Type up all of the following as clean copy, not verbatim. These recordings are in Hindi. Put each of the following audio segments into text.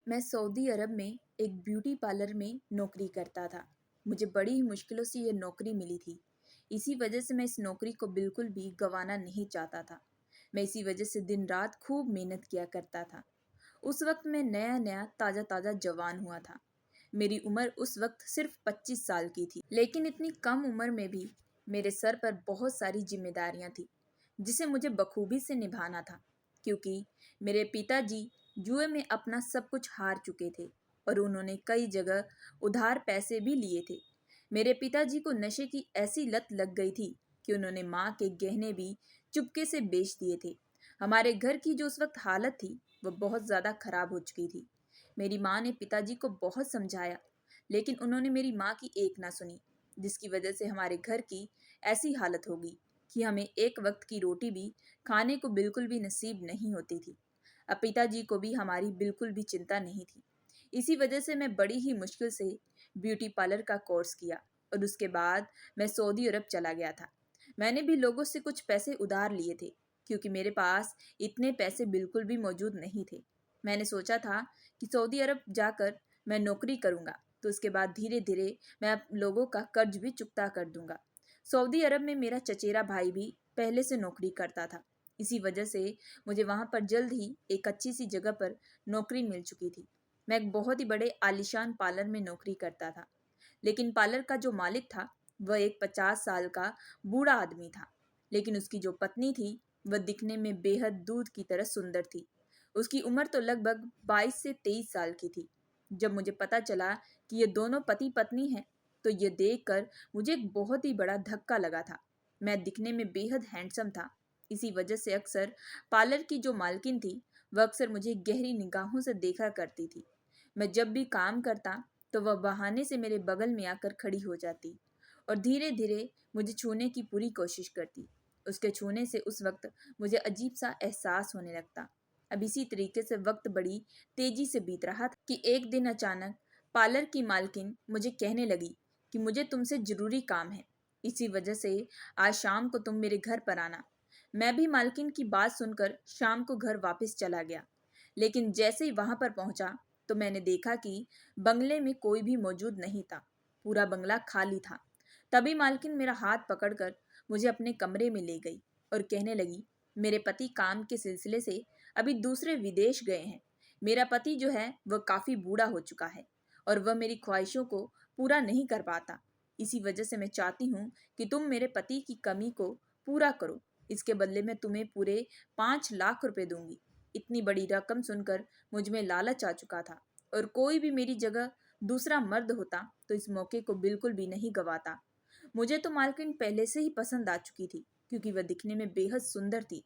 मैं सऊदी अरब में एक ब्यूटी पार्लर में नौकरी करता था। मुझे बड़ी ही मुश्किलों से ये नौकरी मिली थी। इसी वजह से मैं इस नौकरी को बिल्कुल भी गंवाना नहीं चाहता था। मैं इसी वजह से दिन रात खूब मेहनत किया करता था। उस वक्त मैं नया नया ताज़ा ताज़ा जवान हुआ था। मेरी उम्र उस वक्त सिर्फ 25 साल की थी, लेकिन इतनी कम उम्र में भी मेरे सर पर बहुत सारी जिम्मेदारियां थी जिसे मुझे बखूबी से निभाना था, क्योंकि मेरे पिताजी जुए में अपना सब कुछ हार चुके थे और उन्होंने कई जगह उधार पैसे भी लिए थे। मेरे पिताजी को नशे की ऐसी लत लग गई थी कि उन्होंने माँ के गहने भी चुपके से बेच दिए थे। हमारे घर की जो उस वक्त हालत थी वह बहुत ज़्यादा खराब हो चुकी थी। मेरी माँ ने पिताजी को बहुत समझाया, लेकिन उन्होंने मेरी माँ की एक ना सुनी, जिसकी वजह से हमारे घर की ऐसी हालत हो गई कि हमें एक वक्त की रोटी भी खाने को बिल्कुल भी नसीब नहीं होती थी। अब पिताजी को भी हमारी बिल्कुल भी चिंता नहीं थी। इसी वजह से मैं बड़ी ही मुश्किल से ब्यूटी पार्लर का कोर्स किया और उसके बाद मैं सऊदी अरब चला गया था। मैंने भी लोगों से कुछ पैसे उधार लिए थे, क्योंकि मेरे पास इतने पैसे बिल्कुल भी मौजूद नहीं थे। मैंने सोचा था कि सऊदी अरब जाकर मैं नौकरी करूंगा, तो उसके बाद धीरे धीरे मैं लोगों का कर्ज भी चुकता कर दूंगा। सऊदी अरब में मेरा चचेरा भाई भी पहले से नौकरी करता था। इसी वजह से मुझे वहाँ पर जल्द ही एक अच्छी सी जगह पर नौकरी मिल चुकी थी। मैं एक बहुत ही बड़े आलीशान पार्लर में नौकरी करता था, लेकिन पार्लर का जो मालिक था वह एक 50 साल का बूढ़ा आदमी था। लेकिन उसकी जो पत्नी थी वह दिखने में बेहद दूध की तरह सुंदर थी। उसकी उम्र तो लगभग 22 से 23 साल की थी। जब मुझे पता चला कि ये दोनों पति पत्नी हैं, तो ये देखकर मुझे एक बहुत ही बड़ा धक्का लगा था। मैं दिखने में बेहद हैंडसम था। इसी वजह से अक्सर पार्लर की जो मालकिन थी वह अक्सर मुझे गहरी निगाहों से देखा करती थी। मैं जब भी काम करता तो वह बहाने से मेरे बगल में आकर खड़ी हो जाती और धीरे धीरे मुझे छूने की पूरी कोशिश करती। उसके छूने से उस वक्त मुझे अजीब सा एहसास होने लगता। अब इसी तरीके से वक्त बड़ी तेजी से बीत रहा था कि एक दिन अचानक पार्लर की मालकिन मुझे कहने लगी कि मुझे तुमसे जरूरी काम है, इसी वजह से आज शाम को तुम मेरे घर पर आना। मैं भी मालकिन की बात सुनकर शाम को घर वापस चला गया, लेकिन जैसे ही वहां पर पहुंचा तो मैंने देखा कि बंगले में कोई भी मौजूद नहीं था। पूरा बंगला खाली था। तभी मालकिन मेरा हाथ पकड़कर मुझे अपने कमरे में ले गई और कहने लगी, मेरे पति काम के सिलसिले से अभी दूसरे विदेश गए हैं। मेरा पति जो है वह काफी बूढ़ा हो चुका है और वह मेरी ख्वाहिशों को पूरा नहीं कर पाता। इसी वजह से मैं चाहती हूँ कि तुम मेरे पति की कमी को पूरा करो। इसके बदले में तुम्हें पूरे 5 लाख रुपए दूंगी। इतनी बड़ी रकम सुनकर मुझ में लालच आ चुका था और कोई भी मेरी जगह दूसरा मर्द होता तो इस मौके को बिल्कुल भी नहीं गवाता। मुझे तो मालकिन पहले से ही पसंद आ चुकी थी, क्योंकि वह दिखने में बेहद सुंदर थी।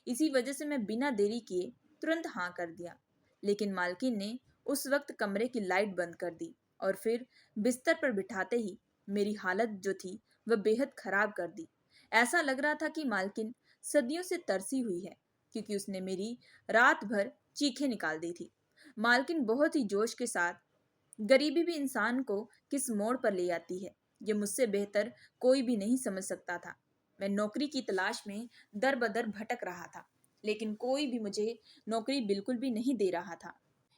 इसी वजह से मैं बिना देरी किए तुरंत हाँ कर दिया। लेकिन मालकिन ने उस वक्त कमरे की लाइट बंद कर दी और फिर बिस्तर पर बिठाते ही मेरी हालत जो थी वह बेहद खराब कर दी। ऐसा लग रहा था कि मालकिन सदियों से तरसी हुई है, क्योंकि उसने मेरी रात भर चीखें निकाल दी थी। मालकिन बहुत ही जोश के साथ, गरीबी भी इंसान को किस मोड़ पर ले आती है, ये मुझसे बेहतर कोई भी नहीं समझ सकता था। मैं नौकरी की तलाश में दर बदर भटक रहा था, लेकिन कोई भी मुझे नौकरी बिल्कुल भी नहीं दे रहा था।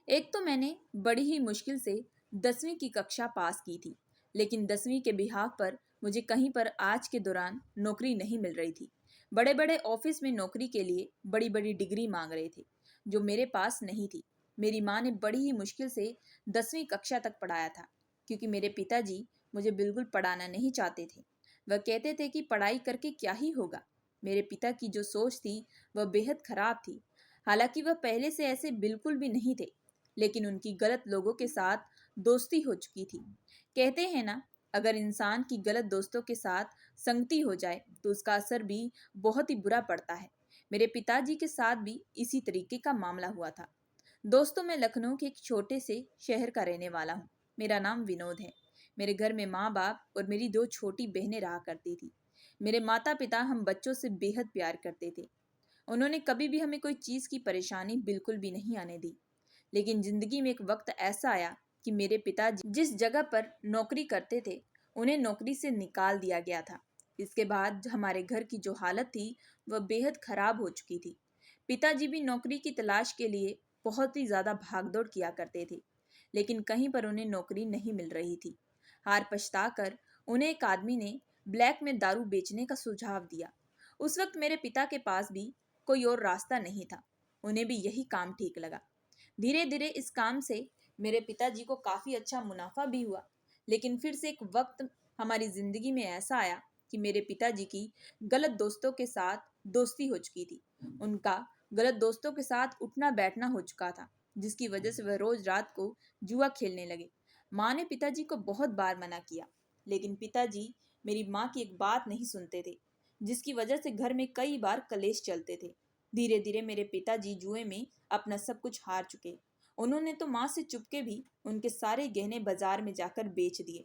एक तो मैंने बड़ी ही मुश्किल से 10वीं की कक्षा पास की थी, लेकिन 10वीं के बिहाफ पर मुझे कहीं पर आज के दौरान नौकरी नहीं मिल रही थी। बड़े बड़े ऑफिस में नौकरी के लिए बड़ी बड़ी डिग्री मांग रहे थे, जो मेरे पास नहीं थी। मेरी माँ ने बड़ी ही मुश्किल से 10वीं कक्षा तक पढ़ाया था, क्योंकि मेरे पिताजी मुझे बिल्कुल पढ़ाना नहीं चाहते थे। वह कहते थे कि पढ़ाई करके क्या ही होगा। मेरे पिता की जो सोच थी वह बेहद खराब थी। हालांकि वह पहले से ऐसे बिल्कुल भी नहीं थे, लेकिन उनकी गलत लोगों के साथ दोस्ती हो चुकी थी। कहते हैं ना, अगर इंसान की गलत दोस्तों के साथ संगति हो जाए तो उसका असर भी बहुत ही बुरा पड़ता है। मेरे पिताजी के साथ भी इसी तरीके का मामला हुआ था। दोस्तों, मैं लखनऊ के एक छोटे से शहर का रहने वाला हूँ। मेरा नाम विनोद है। मेरे घर में माँ बाप और मेरी 2 छोटी बहनें रहा करती थी। मेरे माता पिता हम बच्चों से बेहद प्यार करते थे। उन्होंने कभी भी हमें कोई चीज़ की परेशानी बिल्कुल भी नहीं आने दी। लेकिन जिंदगी में एक वक्त ऐसा आया कि मेरे पिताजी जिस जगह पर नौकरी करते थे उन्हें नौकरी से निकाल दिया गया था। इसके बाद हमारे घर की जो हालत थी वह बेहद खराब हो चुकी थी। पिताजी भी नौकरी की तलाश के लिए बहुत ही ज़्यादा भागदौड़ किया करते थे, लेकिन कहीं पर उन्हें नौकरी नहीं मिल रही थी। हार पछताकर उन्हें एक आदमी ने ब्लैक में दारू बेचने का सुझाव दिया। उस वक्त मेरे पिता के पास भी कोई और रास्ता नहीं था। उन्हें भी यही काम ठीक लगा। धीरे धीरे इस काम से मेरे पिताजी को काफ़ी अच्छा मुनाफा भी हुआ। लेकिन फिर से एक वक्त हमारी ज़िंदगी में ऐसा आया कि मेरे पिताजी की गलत दोस्तों के साथ दोस्ती हो चुकी थी। उनका गलत दोस्तों के साथ उठना बैठना हो चुका था, जिसकी वजह से वह रोज रात को जुआ खेलने लगे। माँ ने पिताजी को बहुत बार मना किया, लेकिन पिताजी मेरी माँ की एक बात नहीं सुनते थे, जिसकी वजह से घर में कई बार कलेश चलते थे। धीरे धीरे मेरे पिताजी जुए में अपना सब कुछ हार चुके। उन्होंने तो माँ से चुपके भी उनके सारे गहने बाजार में जाकर बेच दिए।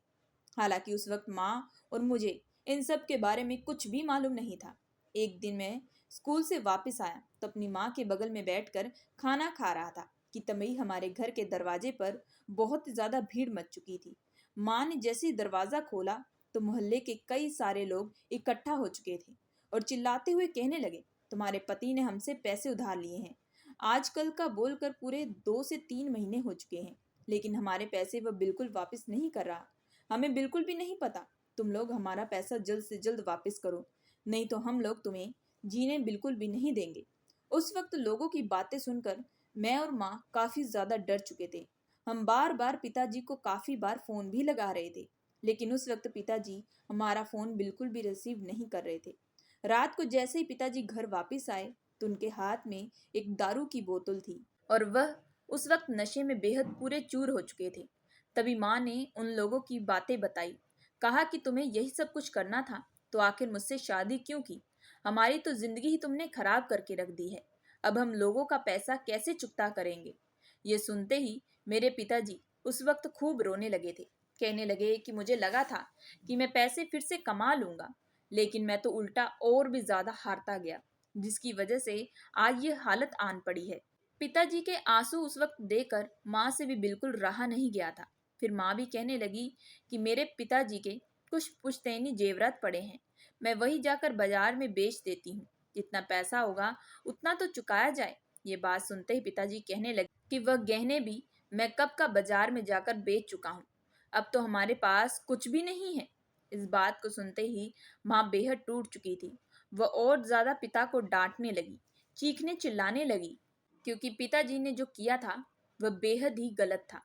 हालांकि उस वक्त माँ और मुझे इन सब के बारे में कुछ भी मालूम नहीं था। एक दिन मैं स्कूल से वापस आया तो अपनी माँ के बगल में बैठकर खाना खा रहा था कि तभी हमारे घर के दरवाजे पर बहुत ज़्यादा भीड़ मच चुकी थी। माँ ने जैसे ही दरवाज़ा खोला तो मोहल्ले के कई सारे लोग इकट्ठा हो चुके थे और चिल्लाते हुए कहने लगे, तुम्हारे पति ने हमसे पैसे उधार लिए हैं। आजकल का बोलकर पूरे 2 से 3 महीने हो चुके हैं, लेकिन हमारे पैसे वह बिल्कुल वापस नहीं कर रहा। हमें बिल्कुल भी नहीं पता। तुम लोग हमारा पैसा जल्द से जल्द वापस करो, नहीं तो हम लोग तुम्हें जीने बिल्कुल भी नहीं देंगे। उस वक्त लोगों की बातें सुनकर मैं और माँ काफ़ी ज़्यादा डर चुके थे। हम बार बार पिताजी को काफ़ी बार फ़ोन भी लगा रहे थे, लेकिन उस वक्त पिताजी हमारा फ़ोन बिल्कुल भी रिसीव नहीं कर रहे थे। रात को जैसे ही पिताजी घर वापस आए तो उनके हाथ में एक दारू की बोतल थी और वह उस वक्त नशे में बेहद पूरे चूर हो चुके थे। तभी माँ ने उन लोगों की बातें बताई। कहा कि तुम्हें यही सब कुछ करना था तो आखिर मुझसे शादी क्यों की? हमारी तो जिंदगी ही तुमने खराब करके रख दी है। अब हम लोगों का पैसा कैसे चुकता करेंगे? ये सुनते ही मेरे पिताजी उस वक्त खूब रोने लगे थे। कहने लगे कि मुझे लगा था कि मैं पैसे फिर से कमा लूंगा, लेकिन मैं तो उल्टा और भी ज्यादा हारता गया, जिसकी वजह से आज ये हालत आन पड़ी है। पिताजी के आंसू उस वक्त देकर माँ से भी बिल्कुल रहा नहीं गया था। फिर माँ भी कहने लगी कि मेरे पिताजी के कुछ पुश्तैनी जेवरात पड़े हैं, मैं वही जाकर बाजार में बेच देती हूँ। जितना पैसा होगा उतना तो चुकाया जाए। ये बात सुनते ही पिताजी कहने लगे कि वह गहने भी मैं कब का बाजार में जाकर बेच चुका हूँ, अब तो हमारे पास कुछ भी नहीं है। इस बात को सुनते ही माँ बेहद टूट चुकी थी। वह और ज्यादा पिता को डांटने लगी, चीखने चिल्लाने लगी, क्योंकि पिताजी ने जो किया था वह बेहद ही गलत था।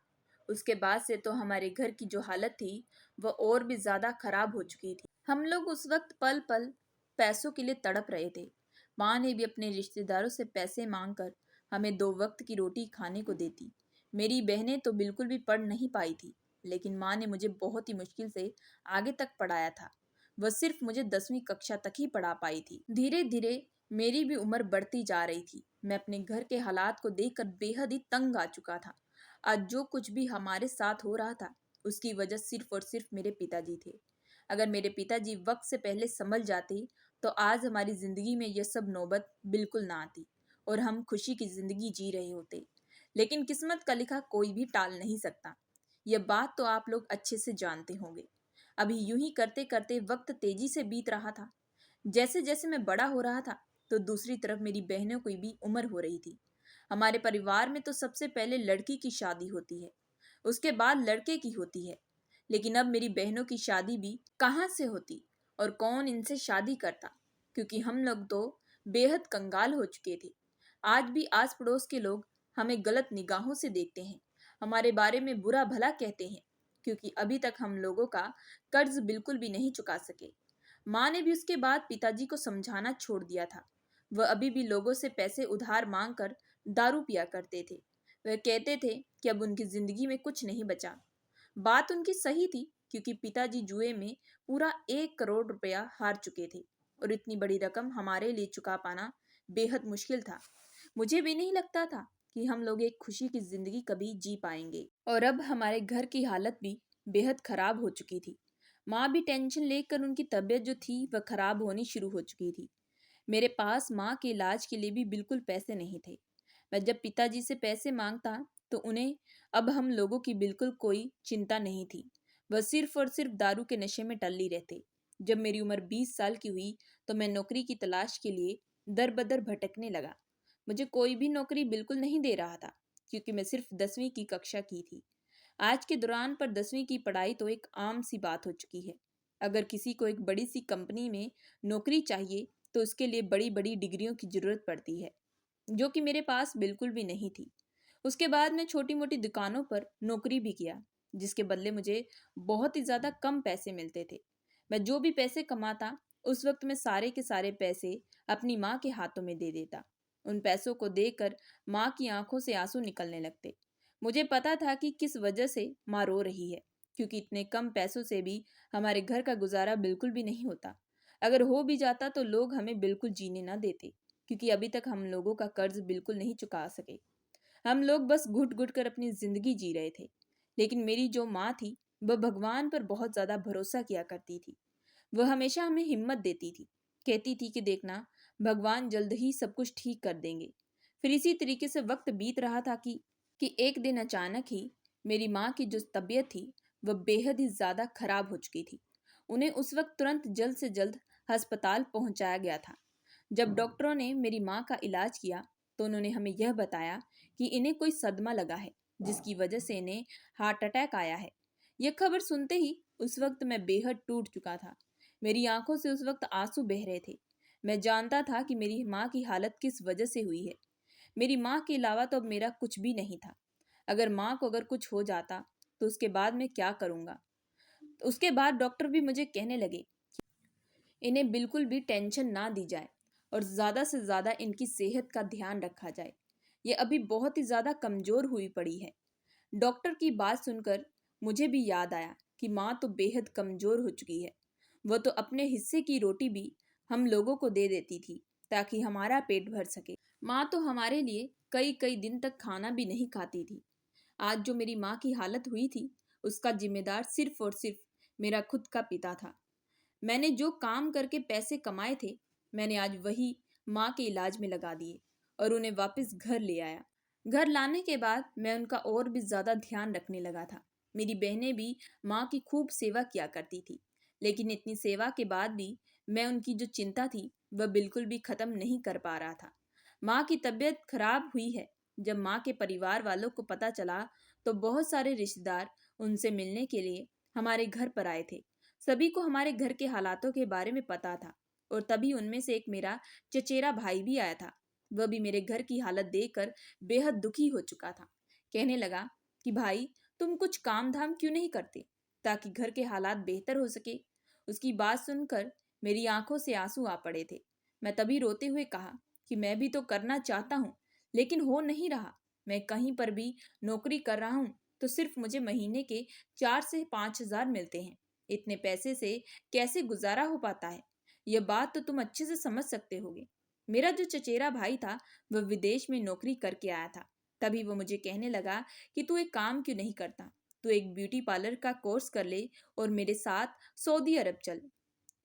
उसके बाद से तो हमारे घर की जो हालत थी वह और भी ज्यादा खराब हो चुकी थी। हम लोग उस वक्त पल पल पैसों के लिए तड़प रहे थे। माँ ने भी अपने रिश्तेदारों से पैसे मांगकर हमें 2 वक्त की रोटी खाने को देती। मेरी बहनें तो बिल्कुल भी पढ़ नहीं पाई थी, लेकिन माँ ने मुझे बहुत ही मुश्किल से आगे तक पढ़ाया था। वह सिर्फ मुझे 10वीं कक्षा तक ही पढ़ा पाई थी। धीरे धीरे मेरी भी उम्र बढ़ती जा रही थी। मैं अपने घर के हालात को देखकर बेहद ही तंग आ चुका था। आज जो कुछ भी हमारे साथ हो रहा था उसकी वजह सिर्फ और सिर्फ मेरे पिताजी थे। अगर मेरे पिताजी वक्त से पहले समझ जाते तो आज हमारी जिंदगी में यह सब नौबत बिल्कुल ना आती और हम खुशी की जिंदगी जी रहे होते। लेकिन किस्मत का लिखा कोई भी टाल नहीं सकता। यह बात तो आप लोग अच्छे से जानते होंगे। अभी यूं ही करते करते वक्त तेजी से बीत रहा था। जैसे जैसे मैं बड़ा हो रहा था तो दूसरी तरफ मेरी बहनों की भी उम्र हो रही थी। हमारे परिवार में तो सबसे पहले लड़की की शादी होती है, उसके बाद लड़के की होती है। लेकिन अब मेरी बहनों की शादी भी कहाँ से होती और कौन इनसे शादी करता, क्योंकि हम लोग तो बेहद कंगाल हो चुके थे। आज भी आस पड़ोस के लोग हमें गलत निगाहों से देखते हैं, हमारे बारे में बुरा भला कहते हैं, क्योंकि अभी तक हम लोगों का कर्ज बिल्कुल भी नहीं चुका सके। माँ ने भी उसके बाद पिताजी को समझाना छोड़ दिया था। वह अभी भी लोगों से पैसे उधार मांगकर दारू पिया करते थे। वह कहते थे कि अब उनकी जिंदगी में कुछ नहीं बचा। बात उनकी सही थी, क्योंकि पिताजी जुए में पूरा 1 करोड़ रुपया हार चुके थे और इतनी बड़ी रकम हमारे लिए चुका पाना बेहद मुश्किल था। मुझे भी नहीं लगता था कि हम लोग एक खुशी की जिंदगी कभी जी पाएंगे। और अब हमारे घर की हालत भी बेहद खराब हो चुकी थी। माँ भी टेंशन लेकर उनकी तबीयत जो थी वह खराब होनी शुरू हो चुकी थी। मेरे पास माँ के इलाज के लिए भी बिल्कुल पैसे नहीं थे। मैं जब पिताजी से पैसे मांगता तो उन्हें अब हम लोगों की बिल्कुल कोई चिंता नहीं थी। वह सिर्फ और सिर्फ दारू के नशे में टल्ली रहते। जब मेरी उम्र 20 साल की हुई तो मैं नौकरी की तलाश के लिए दर बदर भटकने लगा। मुझे कोई भी नौकरी बिल्कुल नहीं दे रहा था, क्योंकि मैं सिर्फ 10वीं की कक्षा की थी। आज के दौरान पर 10वीं की पढ़ाई तो एक आम सी बात हो चुकी है। अगर किसी को एक बड़ी सी कंपनी में नौकरी चाहिए तो उसके लिए बड़ी बड़ी डिग्रियों की ज़रूरत पड़ती है, जो कि मेरे पास बिल्कुल भी नहीं थी। उसके बाद मैं छोटी मोटी दुकानों पर नौकरी भी किया, जिसके बदले मुझे बहुत ही ज़्यादा कम पैसे मिलते थे। मैं जो भी पैसे कमाता, उस वक्त मैं सारे के सारे पैसे अपनी माँ के हाथों में दे देता। उन पैसों को देकर माँ की आंखों से आंसू निकलने लगते। मुझे पता था कि किस वजह से माँ रो रही है, क्योंकि इतने कम पैसों से भी हमारे घर का गुजारा बिल्कुल भी नहीं होता। अगर हो भी जाता तो लोग हमें बिल्कुल जीने ना देते, क्योंकि अभी तक हम लोगों का कर्ज बिल्कुल नहीं चुका सके। हम लोग बस घुट घुट कर अपनी जिंदगी जी रहे थे। लेकिन मेरी जो माँ थी, वह भगवान पर बहुत ज्यादा भरोसा किया करती थी। वह हमेशा हमें हिम्मत देती थी, कहती थी कि देखना, भगवान जल्द ही सब कुछ ठीक कर देंगे। फिर इसी तरीके से वक्त बीत रहा था कि एक दिन अचानक ही मेरी माँ की जो तबीयत थी वह बेहद ही ज़्यादा खराब हो चुकी थी। उन्हें उस वक्त तुरंत जल्द से जल्द अस्पताल पहुंचाया गया था। जब डॉक्टरों ने मेरी माँ का इलाज किया तो उन्होंने हमें यह बताया कि इन्हें कोई सदमा लगा है, जिसकी वजह से इन्हें हार्ट अटैक आया है। यह खबर सुनते ही उस वक्त मैं बेहद टूट चुका था। मेरी आंखों से उस वक्त आंसू बह रहे थे। मैं जानता था कि मेरी माँ की हालत किस वजह से हुई है। मेरी माँ के अलावा तो अब मेरा कुछ भी नहीं था। अगर माँ को अगर कुछ हो जाता तो उसके बाद मैं क्या करूँगा। उसके बाद डॉक्टर भी मुझे कहने लगे इन्हें बिल्कुल भी टेंशन ना दी जाए और ज़्यादा से ज़्यादा इनकी सेहत का ध्यान रखा जाए। ये अभी बहुत ही ज़्यादा कमज़ोर हुई पड़ी है। डॉक्टर की बात सुनकर मुझे भी याद आया कि माँ तो बेहद कमज़ोर हो चुकी है। वह तो अपने हिस्से की रोटी भी हम लोगों को दे देती थी ताकि हमारा पेट भर सके। माँ तो हमारे लिए कई कई दिन तक खाना भी नहीं खाती थी। आज जो मेरी माँ की हालत हुई थी, उसका जिम्मेदार सिर्फ और सिर्फ मेरा खुद का पिता था। मैंने जो काम करके पैसे कमाए थे, मैंने आज वही माँ के इलाज में लगा दिए और उन्हें वापस घर ले आया। घर लाने के बाद मैं उनका और भी ज़्यादा ध्यान रखने लगा था। मेरी बहनें भी माँ की खूब सेवा किया करती थी, लेकिन इतनी सेवा के बाद भी मैं उनकी जो चिंता थी वह बिल्कुल भी ख़त्म नहीं कर पा रहा था। माँ की तबीयत खराब हुई है। जब माँ के परिवार वालों को पता चला तो बहुत सारे रिश्तेदार उनसे मिलने के लिए हमारे घर पर आए थे। सभी को हमारे घर के हालातों के बारे में पता था और तभी उनमें से एक मेरा चचेरा भाई भी आया था। वह भी मेरे घर की हालत देखकर बेहद दुखी हो चुका था। कहने लगा कि भाई, तुम कुछ काम धाम क्यों नहीं करते ताकि घर के हालात बेहतर हो सके। उसकी बात सुनकर मेरी आंखों से आंसू आ पड़े थे। मैं तभी रोते हुए कहा कि मैं भी तो करना चाहता हूँ, लेकिन हो नहीं रहा। मैं कहीं पर भी नौकरी कर रहा हूँ तो सिर्फ मुझे महीने के 4 से 5 हजार मिलते हैं। इतने पैसे से कैसे गुजारा हो पाता है, यह बात तो तुम अच्छे से समझ सकते होगे। मेरा जो चचेरा भाई था वह विदेश में नौकरी करके आया था। तभी वो मुझे कहने लगा कि तू एक काम क्यों नहीं करता, तू एक ब्यूटी पार्लर का कोर्स कर ले और मेरे साथ सऊदी अरब चल।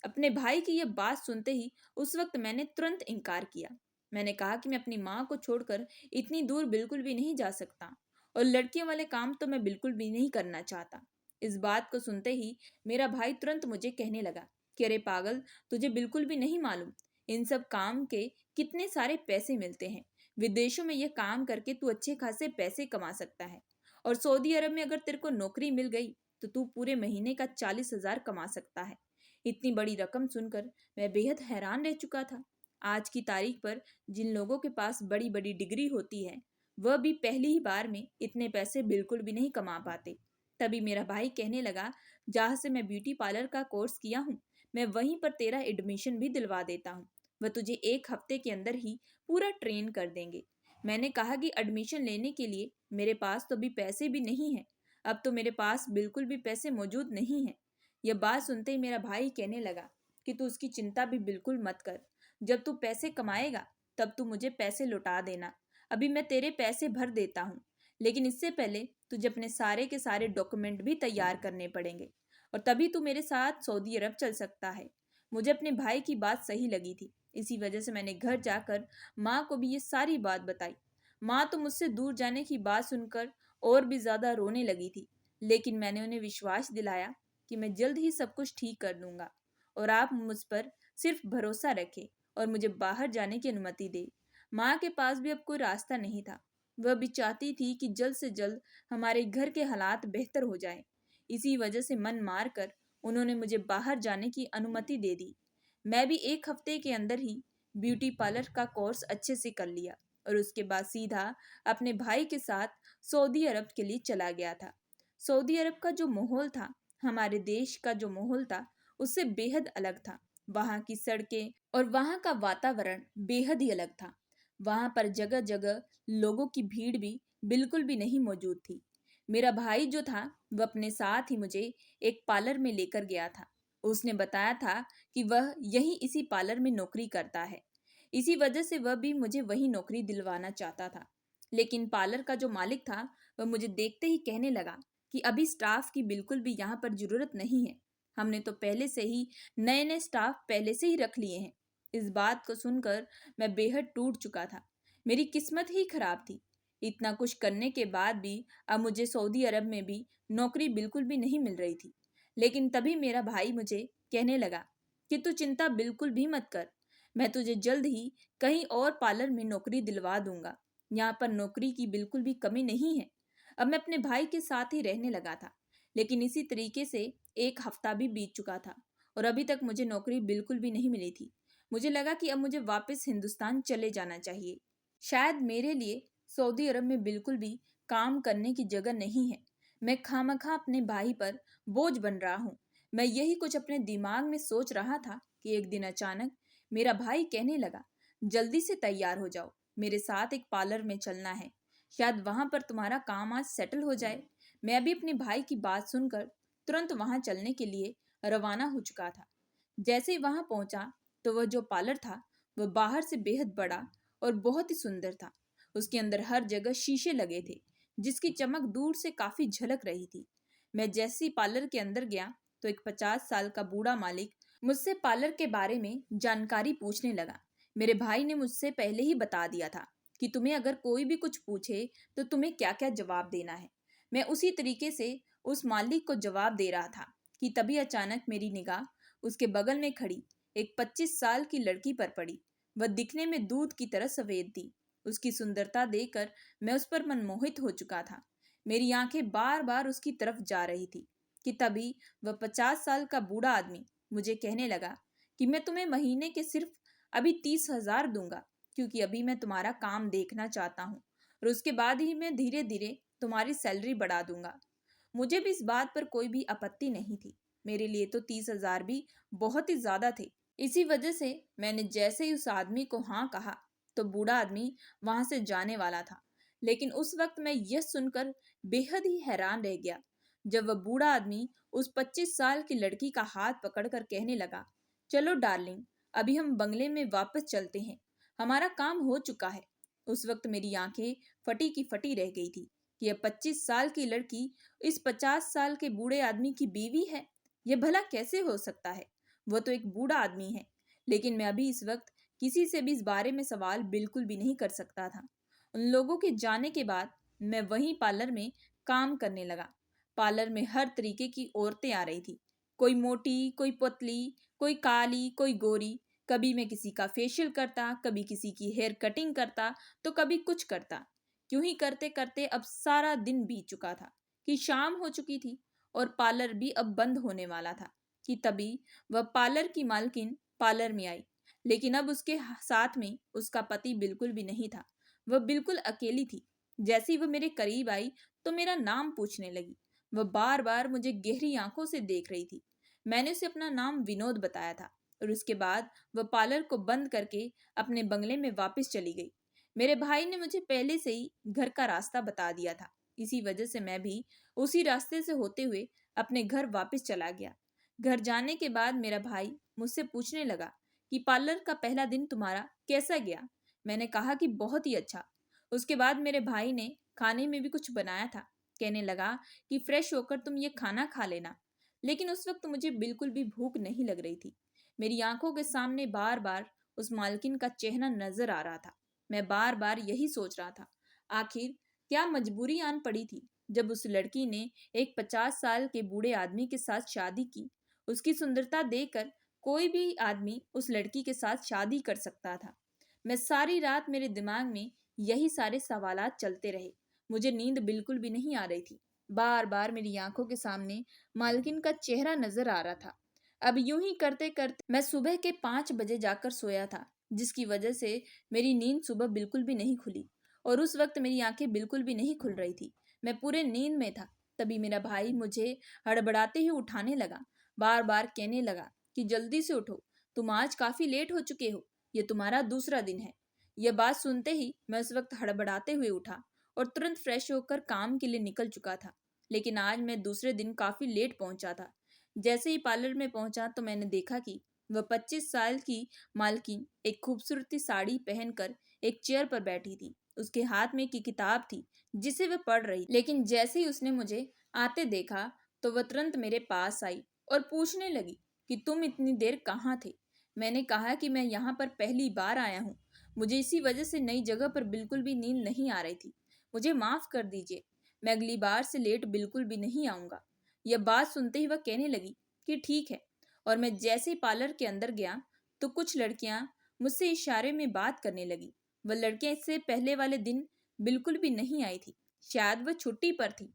अपने भाई की यह बात सुनते ही उस वक्त मैंने तुरंत इनकार किया। मैंने कहा कि मैं अपनी माँ को छोड़कर इतनी दूर बिल्कुल भी नहीं जा सकता और लड़कियों वाले काम तो मैं बिल्कुल भी नहीं करना चाहता। इस बात को सुनते ही मेरा भाई तुरंत मुझे कहने लगा कि अरे पागल, तुझे बिल्कुल भी नहीं मालूम इन सब काम के कितने सारे पैसे मिलते हैं। विदेशों में यह काम करके तू अच्छे खासे पैसे कमा सकता है और सऊदी अरब में अगर तेरे को नौकरी मिल गई तो तू पूरे महीने का 40 हजार कमा सकता है। इतनी बड़ी रकम सुनकर मैं बेहद हैरान रह चुका था। आज की तारीख पर जिन लोगों के पास बड़ी बड़ी डिग्री होती है, वह भी पहली ही बार में इतने पैसे बिल्कुल भी नहीं कमा पाते। तभी मेरा भाई कहने लगा, जहाँ से मैं ब्यूटी पार्लर का कोर्स किया हूँ, मैं वहीं पर तेरा एडमिशन भी दिलवा देता हूँ। वह तुझे 1 हफ्ते के अंदर ही पूरा ट्रेन कर देंगे। मैंने कहा कि एडमिशन लेने के लिए मेरे पास तो अभी पैसे भी नहीं है। अब तो मेरे पास बिल्कुल भी पैसे मौजूद नहीं है। यह बात सुनते ही मेरा भाई कहने लगा कि तू उसकी चिंता भी बिल्कुल मत कर। जब तू पैसे कमाएगा तब तू मुझे पैसे लौटा देना। अभी मैं तेरे पैसे भर देता हूँ, लेकिन इससे पहले तुझे अपने सारे के सारे डॉक्यूमेंट भी तैयार करने पड़ेंगे और तभी तू मेरे साथ सऊदी अरब चल सकता है। मुझे अपने भाई की बात सही लगी थी। इसी वजह से मैंने घर जाकर माँ को भी ये सारी बात बताई। माँ तो मुझसे दूर जाने की बात सुनकर और भी ज़्यादा रोने लगी थी, लेकिन मैंने उन्हें विश्वास दिलाया कि मैं जल्द ही सब कुछ ठीक कर दूंगा और आप मुझ पर सिर्फ भरोसा रखें और मुझे बाहर जाने की अनुमति दें। माँ के पास भी अब कोई रास्ता नहीं था। वह भी चाहती थी कि जल्द से जल्द हमारे घर के हालात बेहतर हो जाएं। इसी वजह से मन मार कर उन्होंने मुझे बाहर जाने की अनुमति दे दी। मैं भी 1 हफ्ते के अंदर ही ब्यूटी पार्लर का कोर्स अच्छे से कर लिया और उसके बाद सीधा अपने भाई के साथ सऊदी अरब के लिए चला गया था। सऊदी अरब का जो माहौल था, हमारे देश का जो माहौल था, उससे बेहद अलग था। वहाँ की सड़कें और वहाँ का वातावरण बेहद ही अलग था। वहाँ पर जगह जगह लोगों की भीड़ भी बिल्कुल भी नहीं मौजूद थी। मेरा भाई जो था वह अपने साथ ही मुझे एक पार्लर में लेकर गया था। उसने बताया था कि वह यहीं इसी पार्लर में नौकरी करता है। इसी वजह से वह भी मुझे वही नौकरी दिलवाना चाहता था। लेकिन पार्लर का जो मालिक था वह मुझे देखते ही कहने लगा कि अभी स्टाफ की बिल्कुल भी यहाँ पर जरूरत नहीं है। हमने तो पहले से ही नए नए स्टाफ पहले से ही रख लिए हैं। इस बात को सुनकर मैं बेहद टूट चुका था। मेरी किस्मत ही खराब थी। इतना कुछ करने के बाद भी अब मुझे सऊदी अरब में भी नौकरी बिल्कुल भी नहीं मिल रही थी। लेकिन तभी मेरा भाई मुझे कहने लगा कि तू चिंता बिल्कुल भी मत कर, मैं तुझे जल्द ही कहीं और पार्लर में नौकरी दिलवा दूंगा। यहाँ पर नौकरी की बिल्कुल भी कमी नहीं है। अब मैं अपने भाई के साथ ही रहने लगा था। लेकिन इसी तरीके से 1 हफ्ता भी बीत चुका था और अभी तक मुझे नौकरी बिल्कुल भी नहीं मिली थी। मुझे लगा कि अब मुझे वापस हिंदुस्तान चले जाना चाहिए। शायद मेरे लिए सऊदी अरब में बिल्कुल भी काम करने की जगह नहीं है। मैं खामखा अपने भाई पर बोझ बन रहा हूँ। मैं यही कुछ अपने दिमाग में सोच रहा था कि एक दिन अचानक मेरा भाई कहने लगा, जल्दी से तैयार हो जाओ, मेरे साथ एक पार्लर में चलना है। शायद वहां पर तुम्हारा काम आज सेटल हो जाए। मैं भी अपने भाई की बात सुनकर तुरंत वहां चलने के लिए रवाना हो चुका था। जैसे ही वहां पहुंचा तो वह जो पार्लर था वह बाहर से बेहद बड़ा और बहुत ही सुंदर था। उसके अंदर हर जगह शीशे लगे थे जिसकी चमक दूर से काफी झलक रही थी। मैं जैसे ही पार्लर के अंदर गया तो एक 50 साल का बूढ़ा मालिक मुझसे पार्लर के बारे में जानकारी पूछने लगा। मेरे भाई ने मुझसे पहले ही बता दिया था कि तुम्हें अगर कोई भी कुछ पूछे तो तुम्हें क्या क्या जवाब देना है। मैं उसी तरीके से उस मालिक को जवाब दे रहा था कि तभी अचानक मेरी निगाह उसके बगल में खड़ी एक 25 साल की लड़की पर पड़ी। वह दिखने में दूध की तरह सफेद थी। उसकी सुंदरता देखकर मैं उस पर मनमोहित हो चुका था। मेरी आंखें बार बार उसकी तरफ जा रही थी कि तभी वह 50 साल का बूढ़ा आदमी मुझे कहने लगा कि मैं तुम्हें महीने के सिर्फ अभी 30,000 दूंगा, क्योंकि अभी मैं तुम्हारा काम देखना चाहता हूँ और उसके बाद ही मैं धीरे धीरे तुम्हारी सैलरी बढ़ा दूंगा। मुझे भी इस बात पर कोई भी आपत्ति नहीं थी। मेरे लिए तो 30,000 भी बहुत ही ज्यादा थे। इसी वजह से मैंने जैसे ही उस आदमी को हाँ कहा तो बूढ़ा आदमी वहां से जाने वाला था। लेकिन उस वक्त मैं यह सुनकर बेहद ही हैरान रह गया जब वह बूढ़ा आदमी उस 25 साल की लड़की का हाथ पकड़कर कहने लगा, चलो डार्लिंग, अभी हम बंगले में वापस चलते हैं, हमारा काम हो चुका है। उस वक्त मेरी आंखें फटी की फटी रह गई थी कि यह 25 साल की लड़की इस 50 साल के बूढ़े आदमी की बीवी है। यह भला कैसे हो सकता है? वो तो एक बूढ़ा आदमी है। लेकिन मैं अभी इस वक्त किसी से भी इस बारे में सवाल बिल्कुल भी नहीं कर सकता था। उन लोगों के जाने के बाद मैं वहीं पार्लर में काम करने लगा। पार्लर में हर तरीके की औरतें आ रही थी। कोई मोटी, कोई पतली, कोई काली, कोई गोरी। कभी मैं किसी का फेशियल करता, कभी किसी की हेयर कटिंग करता, तो कभी कुछ करता। यूं ही करते करते अब सारा दिन बीत चुका था कि शाम हो चुकी थी और पार्लर भी अब बंद होने वाला था कि तभी वह पार्लर की मालकिन पार्लर में आई। लेकिन अब उसके साथ में उसका पति बिल्कुल भी नहीं था। वह बिल्कुल अकेली थी। जैसे ही वह मेरे करीब आई तो मेरा नाम पूछने लगी। वह बार बार मुझे गहरी आंखों से देख रही थी। मैंने उसे अपना नाम विनोद बताया था और उसके बाद वह पार्लर को बंद करके अपने बंगले में वापस चली गई। मेरे भाई ने मुझे पहले से ही घर का रास्ता बता दिया था। इसी वजह से मैं भी उसी रास्ते से होते हुए अपने घर वापस चला गया। घर जाने के बाद मेरा भाई मुझसे पूछने लगा कि पार्लर का पहला दिन तुम्हारा कैसा गया। मैंने कहा कि बहुत ही अच्छा। उसके बाद मेरे भाई ने खाने में भी कुछ बनाया था। कहने लगा कि फ्रेश होकर तुम ये खाना खा लेना। लेकिन उस वक्त मुझे बिल्कुल भी भूख नहीं लग रही थी। मेरी आंखों के सामने बार बार उस मालकिन का चेहरा नजर आ रहा था। मैं बार बार यही सोच रहा था, आखिर क्या मजबूरी आन पड़ी थी जब उस लड़की ने एक 50 साल के बूढ़े आदमी के साथ शादी की। उसकी सुंदरता देखकर कोई भी आदमी उस लड़की के साथ शादी कर सकता था। मैं सारी रात मेरे दिमाग में यही सारे सवालात चलते रहे। मुझे नींद बिल्कुल भी नहीं आ रही थी। बार बार मेरी आंखों के सामने मालकिन का चेहरा नजर आ रहा था। अब यूं ही करते करते मैं सुबह के 5 बजे जाकर सोया था, जिसकी वजह से मेरी नींद सुबह बिल्कुल भी नहीं खुली और उस वक्त मेरी आंखें बिल्कुल भी नहीं खुल रही थी। मैं पूरे नींद में था। तभी मेरा भाई मुझे हड़बड़ाते ही उठाने लगा। बार बार कहने लगा कि जल्दी से उठो, तुम आज काफी लेट हो चुके हो, ये तुम्हारा दूसरा दिन है। यह बात सुनते ही मैं उस वक्त हड़बड़ाते हुए उठा और तुरंत फ्रेश होकर काम के लिए निकल चुका था। लेकिन आज मैं दूसरे दिन काफी लेट पहुंचा था। जैसे ही पार्लर में पहुंचा तो मैंने देखा कि वह 25 साल की मालकिन एक खूबसूरती साड़ी पहनकर एक चेयर पर बैठी थी। उसके हाथ में एक किताब थी जिसे वह पढ़ रही। लेकिन जैसे ही उसने मुझे आते देखा तो वह तुरंत मेरे पास आई और पूछने लगी कि तुम इतनी देर कहाँ थे। मैंने कहा कि मैं यहाँ पर पहली बार आया हूँ। मुझे इसी वजह से नई जगह पर बिल्कुल भी नींद नहीं आ रही थी। मुझे माफ कर दीजिए, मैं अगली बार से लेट बिल्कुल भी नहीं आऊंगा। यह बात सुनते ही वह कहने लगी कि ठीक है। और मैं जैसे ही पार्लर के अंदर गया तो कुछ लड़कियां मुझसे इशारे में बात करने लगी। वह लड़कियां इससे पहले वाले दिन बिल्कुल भी नहीं आई थी। शायद वह छुट्टी पर थी।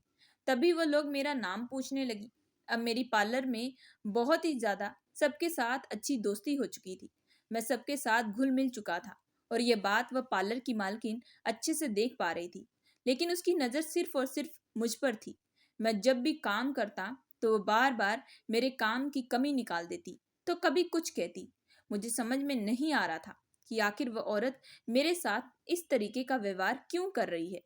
तभी वह लोग मेरा नाम पूछने लगी। अब मेरी पार्लर में बहुत ही ज्यादा सबके साथ अच्छी दोस्ती हो चुकी थी। मैं सबके साथ घुल मिल चुका था और यह बात वह पार्लर की मालकिन अच्छे से देख पा रही थी। लेकिन उसकी नज़र सिर्फ और सिर्फ मुझ पर थी। मैं जब भी काम करता तो वह बार बार मेरे काम की कमी निकाल देती, तो कभी कुछ कहती। मुझे समझ में नहीं आ रहा था कि आखिर वह औरत मेरे साथ इस तरीके का व्यवहार क्यों कर रही है।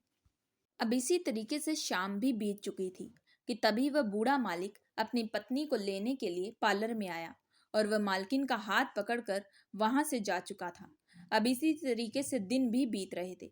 अब इसी तरीके से शाम भी बीत चुकी थी कि तभी वह बूढ़ा मालिक अपनी पत्नी को लेने के लिए पार्लर में आया और वह मालकिन का हाथ पकड़कर वहां से जा चुका था। अब इसी तरीके से दिन भी बीत रहे थे।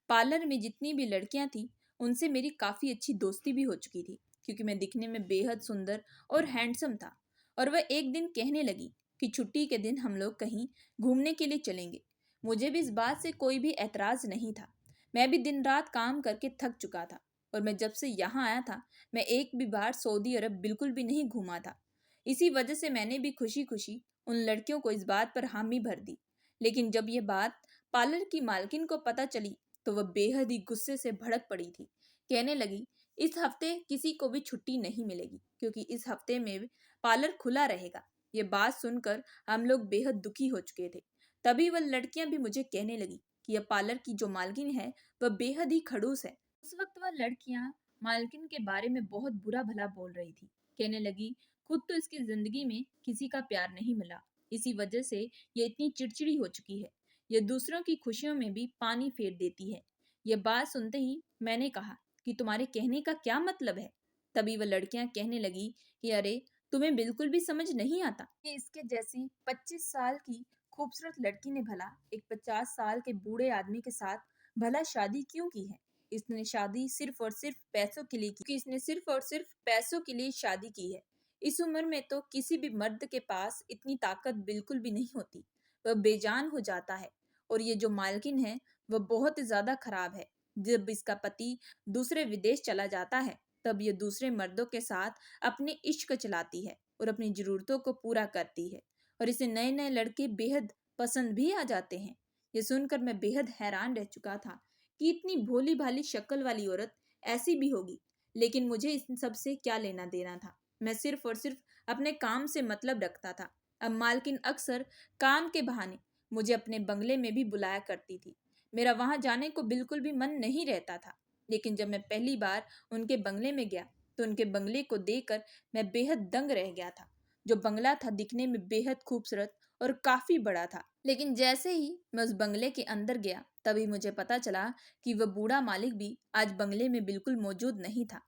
पार्लर में जितनी भी लड़कियां थी उनसे मेरी काफी अच्छी दोस्ती भी हो चुकी थी, क्योंकि मैं दिखने में बेहद सुंदर और हैंडसम था। और वह एक दिन कहने लगी कि छुट्टी के दिन हम लोग कहीं घूमने के लिए चलेंगे। मुझे भी इस बात से कोई भी एतराज नहीं था। मैं भी दिन रात काम करके थक चुका था और मैं जब से यहाँ आया था मैं एक भी बार सऊदी अरब बिल्कुल भी नहीं घूमा था। इसी वजह से मैंने भी खुशी खुशी उन लड़कियों को इस बात पर हामी भर दी। लेकिन जब ये बात पार्लर की मालकिन को पता चली तो वह बेहद ही गुस्से से भड़क पड़ी थी। कहने लगी, इस हफ्ते किसी को भी छुट्टी नहीं मिलेगी क्योंकि इस हफ्ते में पार्लर खुला रहेगा। ये बात सुनकर हम लोग बेहद दुखी हो चुके थे। तभी वह लड़कियां भी मुझे कहने लगी कि यह पार्लर की जो मालकिन है वह बेहद ही खड़ूस है। उस वक्त वह लड़कियां मालकिन के बारे में बहुत बुरा भला बोल रही थी। कहने लगी, खुद तो इसकी जिंदगी में किसी का प्यार नहीं मिला, इसी वजह से ये इतनी चिड़चिड़ी हो चुकी है। ये दूसरों की खुशियों में भी पानी फेर देती है। यह बात सुनते ही मैंने कहा कि तुम्हारे कहने का क्या मतलब है। तभी वह लड़कियां कहने लगी कि अरे, तुम्हें बिल्कुल भी समझ नहीं आता कि इसके जैसी 25 साल की खूबसूरत लड़की ने भला एक 50 साल के बूढ़े आदमी के साथ भला शादी क्यों की है। इसने शादी सिर्फ और सिर्फ पैसों के लिए की, क्योंकि इसने सिर्फ और सिर्फ पैसों के लिए शादी की है। इस उम्र में तो किसी भी मर्द के पास इतनी ताकत बिल्कुल भी नहीं होती। वह बेजान हो जाता है। और ये जो मालकिन है वह बहुत ज्यादा खराब है। जब इसका पति दूसरे विदेश चला जाता है तब ये दूसरे मर्दों के साथ अपने इश्क चलाती है और अपनी जरूरतों को पूरा करती है और इसे नए नए लड़के बेहद पसंद भी आ जाते हैं। ये सुनकर मैं बेहद हैरान रह चुका था कि इतनी भोली भाली शक्ल वाली औरत ऐसी भी होगी। लेकिन मुझे इन सब से क्या लेना देना था। मैं सिर्फ और सिर्फ अपने काम से मतलब रखता था। अब मालकिन अक्सर काम के बहाने मुझे अपने बंगले में भी बुलाया करती थी। मेरा वहां जाने को बिल्कुल भी मन नहीं रहता था। लेकिन जब मैं पहली बार उनके बंगले में गया तो उनके बंगले को देखकर मैं बेहद दंग रह गया था। जो बंगला था दिखने में बेहद खूबसूरत और काफी बड़ा था। लेकिन जैसे ही मैं उस बंगले के अंदर गया तभी मुझे पता चला कि वह बूढ़ा मालिक भी आज बंगले में बिल्कुल मौजूद नहीं था।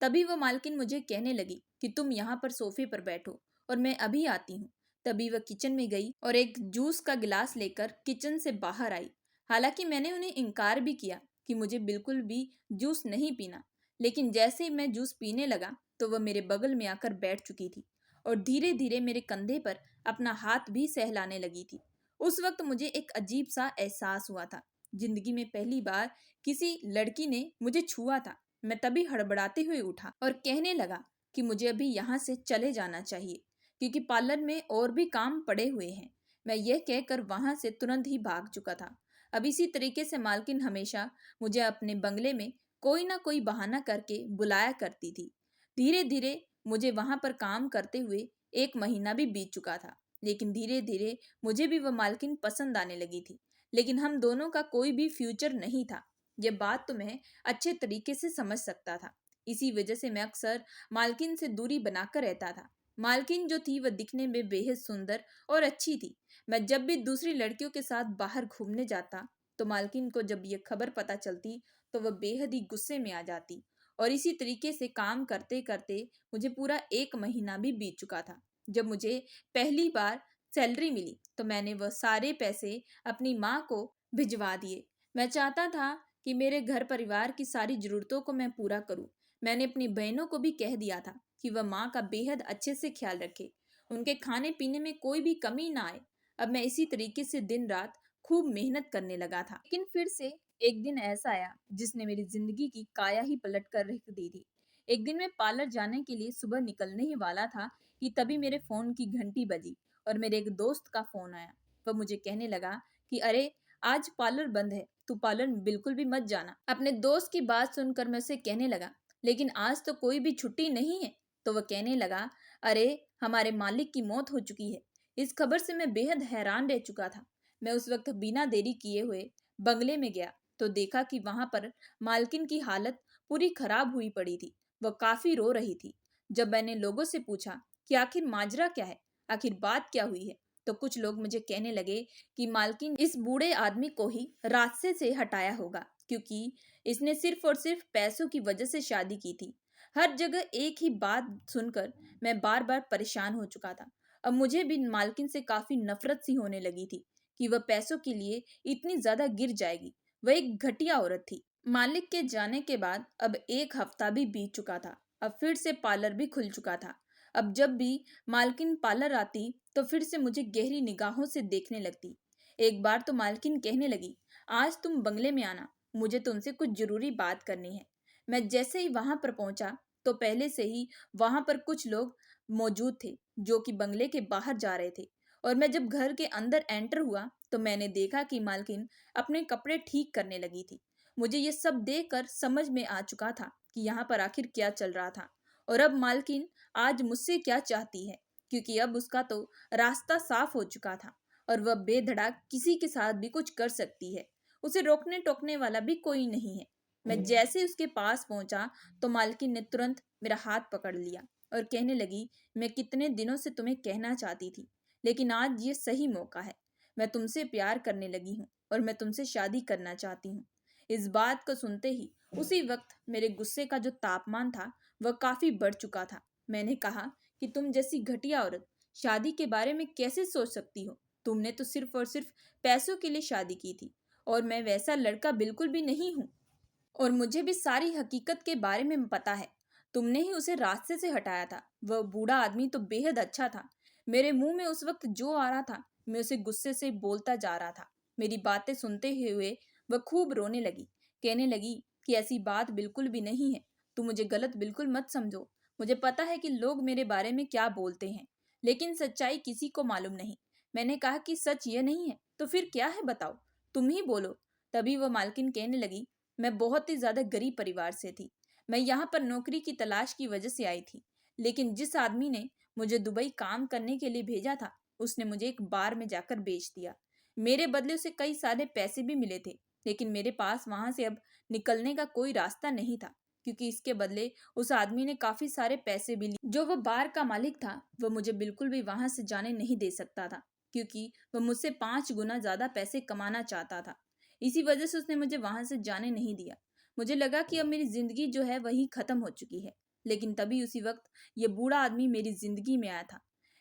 तभी वह मालकिन मुझे कहने लगी कि तुम यहाँ पर सोफे पर बैठो और मैं अभी आती हूँ। तभी वह किचन में गई और एक जूस का गिलास लेकर किचन से बाहर आई। हालांकि मैंने उन्हें इनकार भी किया कि मुझे बिल्कुल भी जूस नहीं पीना। लेकिन जैसे ही मैं जूस पीने लगा तो वह मेरे बगल में आकर बैठ चुकी थी और धीरे धीरे मेरे कंधे पर अपना हाथ भी सहलाने लगी थी। उस वक्त मुझे एक अजीब सा एहसास हुआ था। जिंदगी में पहली बार किसी लड़की ने मुझे छुआ था। मैं तभी हड़बड़ाते हुए उठा और कहने लगा कि मुझे अभी यहाँ से चले जाना चाहिए क्योंकि पार्लर में और भी काम पड़े हुए हैं। मैं यह कहकर वहां से तुरंत ही भाग चुका था। अब इसी तरीके से मालकिन हमेशा मुझे अपने बंगले में कोई ना कोई बहाना करके बुलाया करती थी। धीरे धीरे मुझे वहां पर काम करते हुए 1 महीना भी बीत चुका था, लेकिन धीरे धीरे मुझे भी वह मालकिन पसंद आने लगी थी। लेकिन हम दोनों का कोई भी फ्यूचर नहीं था। यह बात तो मैं अच्छे तरीके से समझ सकता था। इसी वजह से मैं अक्सर मालकिन से दूरी बनाकर रहता था। मालकिन जो थी वह दिखने में बेहद सुंदर और अच्छी थी। मैं जब भी दूसरी लड़कियों के साथ बाहर घूमने जाता तो मालकिन को जब यह खबर पता चलती तो वह बेहद ही गुस्से में आ जाती। और इसी तरीके से काम करते करते मुझे पूरा 1 महीना भी बीत चुका था। जब मुझे पहली बार सैलरी मिली तो मैंने वह सारे पैसे अपनी माँ को भिजवा दिए। मैं चाहता था कि मेरे घर परिवार की सारी जरूरतों को मैं पूरा करूं। मैंने अपनी बहनों को भी कह दिया था कि वह माँ का बेहद अच्छे से ख्याल रखे, उनके खाने पीने में कोई भी कमी ना आए। अब मैं इसी तरीके से दिन रात खूब मेहनत करने लगा था। लेकिन फिर से एक दिन ऐसा आया जिसने मेरी जिंदगी की काया ही पलट कर रख दी थी। एक दिन मैं पार्लर जाने के लिए सुबह निकलने ही वाला था कि तभी मेरे फोन की घंटी बजी और मेरे एक दोस्त का फोन आया। वह मुझे कहने लगा कि अरे, आज पार्लर बंद है, तू पार्लर में बिल्कुल भी मत जाना। अपने दोस्त की बात सुनकर मैं उसे कहने लगा, लेकिन आज तो कोई भी छुट्टी नहीं है। तो वह कहने लगा, अरे, हमारे मालिक की मौत हो चुकी है। इस खबर से मैं बेहद हैरान रह चुका था। मैं उस वक्त बिना देरी किए हुए बंगले में गया तो देखा कि वहां पर मालकिन की हालत पूरी खराब हुई पड़ी थी। वह काफी रो रही थी। जब मैंने लोगों से पूछा कि आखिर माजरा क्या है, आखिर बात क्या हुई है, तो कुछ लोग मुझे कहने लगे कि मालकिन इस बूढ़े आदमी को ही रास्ते से हटाया होगा, क्योंकि इसने सिर्फ और सिर्फ पैसों की वजह से शादी की थी। हर जगह एक ही बात सुनकर मैं बार बार परेशान हो चुका था। अब मुझे भी मालकिन से काफी नफरत सी होने लगी थी कि वह पैसों के लिए इतनी ज्यादा गिर जाएगी। वह एक घटिया औरत थी। मालिक के जाने के बाद अब 1 हफ्ता भी बीत चुका था। अब फिर से पार्लर भी खुल चुका था। अब जब भी मालकिन पार्लर आती तो फिर से मुझे गहरी निगाहों से देखने लगती। एक बार तो मालकिन कहने लगी, आज तुम बंगले में आना, मुझे तुमसे कुछ जरूरी बात करनी है। मैं जैसे ही वहां पर पहुंचा तो पहले से ही वहां पर कुछ लोग मौजूद थे जो कि बंगले के बाहर जा रहे थे। और मैं जब घर के अंदर एंटर हुआ तो मैंने देखा कि मालकिन अपने कपड़े ठीक करने लगी थी। मुझे ये सब देखकर समझ में आ चुका था कि यहाँ पर आखिर क्या चल रहा था और अब मालकिन आज मुझसे क्या चाहती है, क्योंकि अब उसका तो रास्ता साफ हो चुका था और वह बेधड़क किसी के साथ भी कुछ कर सकती है। उसे रोकने टोकने वाला भी कोई नहीं है। मैं जैसे उसके पास पहुंचा तो मालकिन ने तुरंत मेरा हाथ पकड़ लिया और कहने लगी, मैं कितने दिनों से तुम्हें कहना चाहती थी, लेकिन आज ये सही मौका है। मैं तुमसे प्यार करने लगी हूँ और मैं तुमसे शादी करना चाहती हूँ। इस बात को सुनते ही उसी वक्त मेरे गुस्से का जो तापमान था वह काफी बढ़ चुका था। मैंने कहा कि तुम जैसी घटिया औरत शादी के बारे में कैसे सोच सकती हो? तुमने तो सिर्फ और सिर्फ पैसों के लिए शादी की थी और मैं वैसा लड़का बिल्कुल भी नहीं हूँ। और मुझे भी सारी हकीकत के बारे में पता है। तुमने ही उसे रास्ते से हटाया था। वह बूढ़ा आदमी तो बेहद अच्छा था। मेरे मुंह में उस वक्त जो आ रहा था मैं उसे गुस्से से बोलता जा रहा था। मेरी बातें सुनते हुए वह खूब रोने लगी। कहने लगी कि ऐसी बात बिल्कुल भी नहीं है। तुम मुझे गलत बिल्कुल मत समझो। मुझे पता है कि लोग मेरे बारे में क्या बोलते हैं, लेकिन सच्चाई किसी को मालूम नहीं। मैंने कहा कि सच ये नहीं है तो फिर क्या है, बताओ, तुम ही बोलो। तभी वह मालकिन कहने लगी, मैं बहुत ही ज्यादा गरीब परिवार से थी। मैं यहाँ पर नौकरी की तलाश की वजह से आई थी, लेकिन जिस आदमी ने मुझे दुबई काम करने के लिए भेजा था उसने मुझे एक बार में जाकर बेच दिया। मेरे बदले उसे कई सारे पैसे भी मिले थे, लेकिन मेरे पास वहां से अब निकलने का कोई रास्ता नहीं था, क्योंकि इसके बदले उस आदमी ने काफी सारे पैसे भी लिए। जो वह बार का मालिक था वह मुझे बिल्कुल भी वहां से जाने नहीं दे सकता था, क्योंकि वह मुझसे 5 गुना ज्यादा पैसे कमाना चाहता था। इसी वजह से उसने मुझे वहां से जाने नहीं दिया। मुझे लगा कि अब मेरी जिंदगी जो है वही खत्म हो चुकी है, लेकिन तभी उसी वक्त ये बूढ़ा आदमी मेरी जिंदगी में आया था।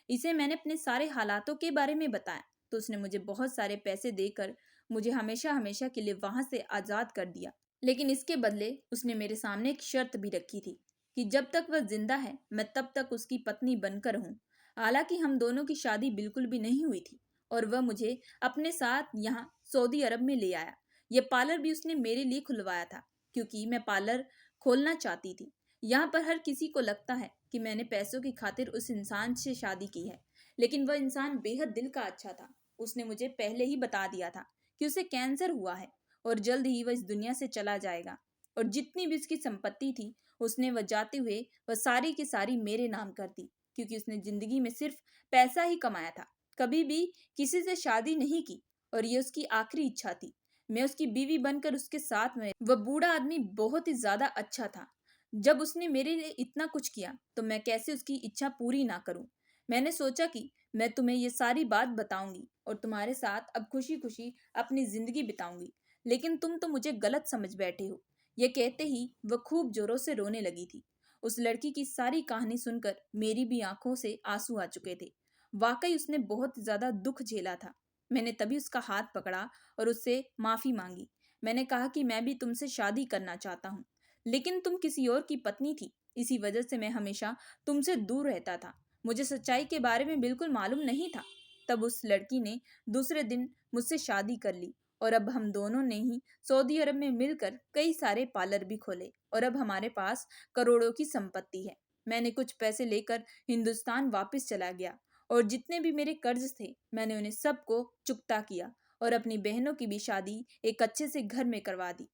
इसे मैंने अपने सारे हालातों के बारे में बताया तो उसने मुझे बहुत सारे पैसे देकर मुझे हमेशा हमेशा के लिए वहां से आजाद कर दिया। लेकिन इसके बदले उसने मेरे सामने एक शर्त भी रखी थी कि जब तक वह जिंदा है मैं तब तक उसकी पत्नी बनकर हूँ। हालांकि हम दोनों की शादी बिल्कुल भी नहीं हुई थी और वह मुझे अपने साथ यहाँ सऊदी अरब में ले आया। यह पार्लर भी उसने मेरे लिए खुलवाया था, क्योंकि मैं पार्लर खोलना चाहती थी। यहाँ पर हर किसी को लगता है कि मैंने पैसों की खातिर उस इंसान से शादी की है, लेकिन वह इंसान बेहद दिल का अच्छा था। उसने मुझे पहले ही बता दिया था कि उसे कैंसर हुआ है और जल्द ही वह इस दुनिया से चला जाएगा। और जितनी भी उसकी संपत्ति थी, उसने वह जाते हुए वह सारी की सारी मेरे नाम कर दी, क्योंकि उसने जिंदगी में सिर्फ पैसा ही कमाया था, कभी भी किसी से शादी नहीं की, और ये उसकी आखिरी इच्छा थी। मैं उसकी बीवी बनकर उसके साथ में, वह बूढ़ा आदमी बहुत ही ज्यादा अच्छा था। जब उसने मेरे लिए इतना कुछ किया तो मैं कैसे उसकी इच्छा पूरी ना करूं। मैंने सोचा कि मैं तुम्हें ये सारी बात बताऊंगी और तुम्हारे साथ अब खुशी खुशी अपनी जिंदगी बिताऊंगी, लेकिन तुम तो मुझे गलत समझ बैठे हो। ये कहते ही वह खूब जोरों से रोने लगी थी। उस लड़की की सारी कहानी सुनकर मेरी भी आंखों से आंसू आ चुके थे। वाकई उसने बहुत ज्यादा दुख झेला था। मैंने तभी उसका हाथ पकड़ा और उससे माफी मांगी। मैंने कहा कि मैं भी तुमसे शादी करना चाहता हूँ, लेकिन तुम किसी और की पत्नी थी, इसी वजह से मैं हमेशा तुमसे दूर रहता था। मुझे सच्चाई के बारे में बिल्कुल मालूम नहीं था। तब उस लड़की ने दूसरे दिन मुझसे शादी कर ली और अब हम दोनों ने ही सऊदी अरब में मिलकर कई सारे पार्लर भी खोले और अब हमारे पास करोड़ों की संपत्ति है। मैंने कुछ पैसे लेकर हिंदुस्तान वापस चला गया और जितने भी मेरे कर्ज थे मैंने उन्हें सबको चुकता किया और अपनी बहनों की भी शादी एक अच्छे से घर में करवा दी।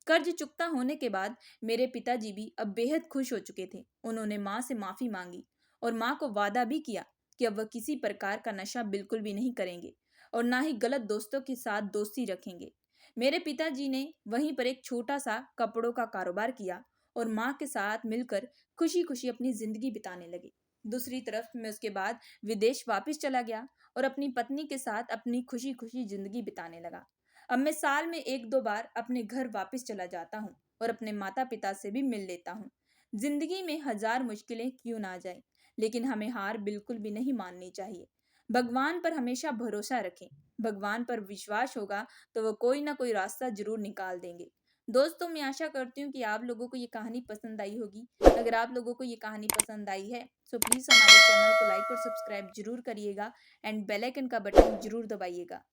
कर्ज चुकता होने के बाद मेरे पिताजी भी अब बेहद खुश हो चुके थे। उन्होंने माँ से माफी मांगी और माँ को वादा भी किया कि अब वह किसी प्रकार का नशा बिल्कुल भी नहीं करेंगे और ना ही गलत दोस्तों के साथ दोस्ती रखेंगे। मेरे पिताजी ने वहीं पर एक छोटा सा कपड़ों का कारोबार किया और माँ के साथ मिलकर खुशी खुशी अपनी जिंदगी बिताने लगे। दूसरी तरफ मैं उसके बाद विदेश वापस चला गया और अपनी पत्नी के साथ अपनी खुशी खुशी जिंदगी बिताने लगा। अब मैं साल में एक दो बार अपने घर वापस चला जाता हूँ और अपने माता पिता से भी मिल लेता हूँ। जिंदगी में हजार मुश्किलें क्यों ना जाए, लेकिन हमें हार बिल्कुल भी नहीं माननी चाहिए। भगवान पर हमेशा भरोसा रखें। भगवान पर विश्वास होगा तो वो कोई ना कोई रास्ता जरूर निकाल देंगे। दोस्तों, मैं आशा करती हूँ कि आप लोगों को ये कहानी पसंद आई होगी। अगर आप लोगों को ये कहानी पसंद आई है तो प्लीज़ हमारे चैनल को लाइक और सब्सक्राइब जरूर करिएगा एंड बेल आइकन का बटन जरूर दबाइएगा।